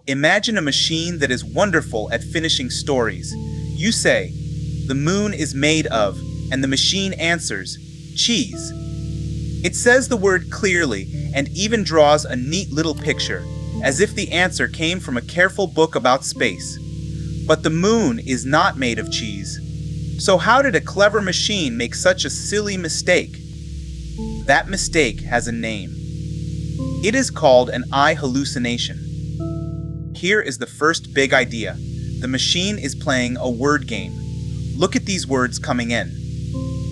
Imagine a machine that is wonderful at finishing stories. You say, "The moon is made of," and the machine answers, "cheese." It says the word clearly and even draws a neat little picture, as if the answer came from a careful book about space. But the moon is not made of cheese. So how did a clever machine make such a silly mistake? That mistake has a name. It is called an eye hallucination. Here is the first big idea. The machine is playing a word game. Look at these words coming in.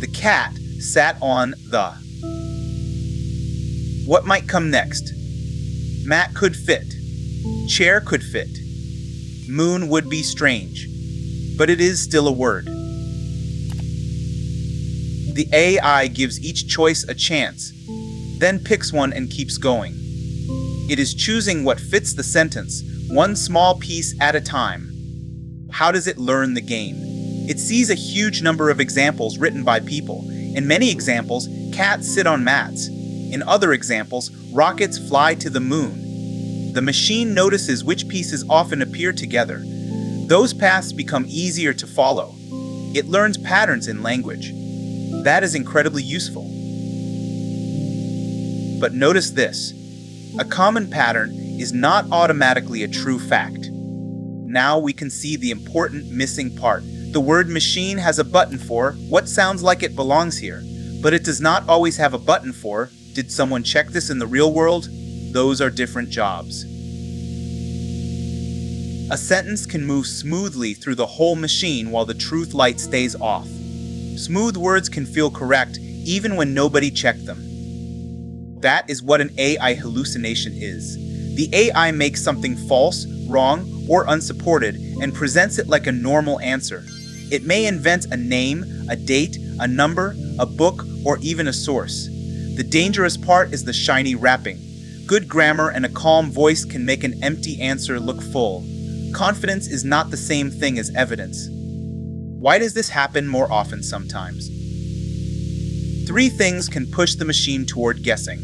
The cat sat on the. What might come next? Mat could fit. Chair could fit. Moon would be strange. But it is still a word. The AI gives each choice a chance, then picks one and keeps going. It is choosing what fits the sentence, one small piece at a time. How does it learn the game? It sees a huge number of examples written by people. In many examples, cats sit on mats. In other examples, rockets fly to the moon. The machine notices which pieces often appear together. Those paths become easier to follow. It learns patterns in language. That is incredibly useful. But notice this. A common pattern is not automatically a true fact. Now we can see the important missing part. The word machine has a button for what sounds like it belongs here, but it does not always have a button for, did someone check this in the real world? Those are different jobs. A sentence can move smoothly through the whole machine while the truth light stays off. Smooth words can feel correct even when nobody checked them. That is what an AI hallucination is. The AI makes something false, wrong, or unsupported and presents it like a normal answer. It may invent a name, a date, a number, a book, or even a source. The dangerous part is the shiny wrapping. Good grammar and a calm voice can make an empty answer look full. Confidence is not the same thing as evidence. Why does this happen more often sometimes? 3 things can push the machine toward guessing.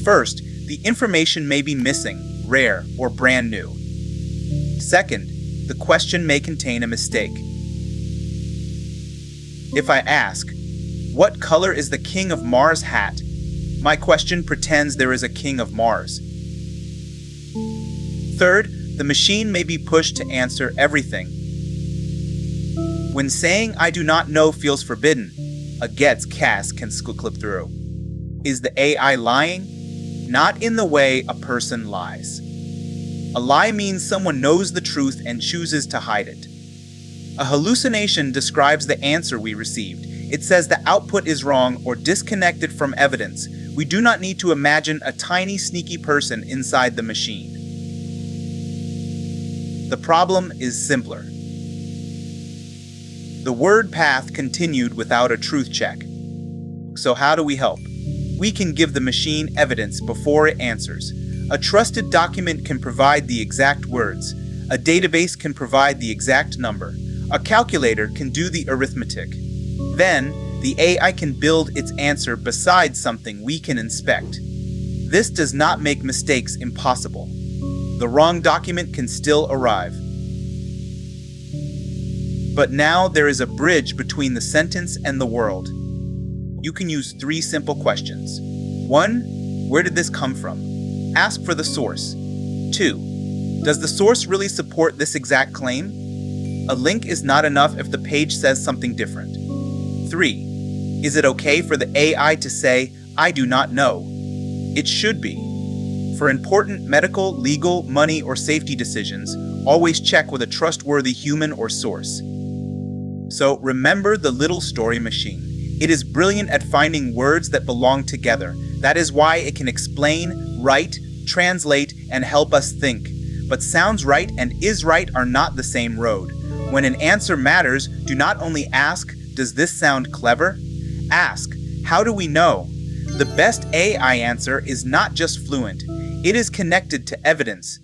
First, the information may be missing, rare, or brand new. Second, the question may contain a mistake. If I ask, "What color is the King of Mars hat?" my question pretends there is a King of Mars. Third, the machine may be pushed to answer everything. When saying "I do not know" feels forbidden, a gets cast can clip through. Is the AI lying? Not in the way a person lies. A lie means someone knows the truth and chooses to hide it. A hallucination describes the answer we received. It says the output is wrong or disconnected from evidence. We do not need to imagine a tiny, sneaky person inside the machine. The problem is simpler. The word path continued without a truth check. So how do we help? We can give the machine evidence before it answers. A trusted document can provide the exact words. A database can provide the exact number. A calculator can do the arithmetic. Then, the AI can build its answer beside something we can inspect. This does not make mistakes impossible. The wrong document can still arrive. But now there is a bridge between the sentence and the world. You can use 3 simple questions. 1. Where did this come from? Ask for the source. 2. Does the source really support this exact claim? A link is not enough if the page says something different. 3. Is it okay for the AI to say, "I do not know"? It should be. For important medical, legal, money, or safety decisions, always check with a trustworthy human or source. So remember the little story machine. It is brilliant at finding words that belong together. That is why it can explain, write, translate, and help us think. But sounds right and is right are not the same road. When an answer matters, do not only ask, "Does this sound clever?" Ask, "How do we know?" The best AI answer is not just fluent. It is connected to evidence,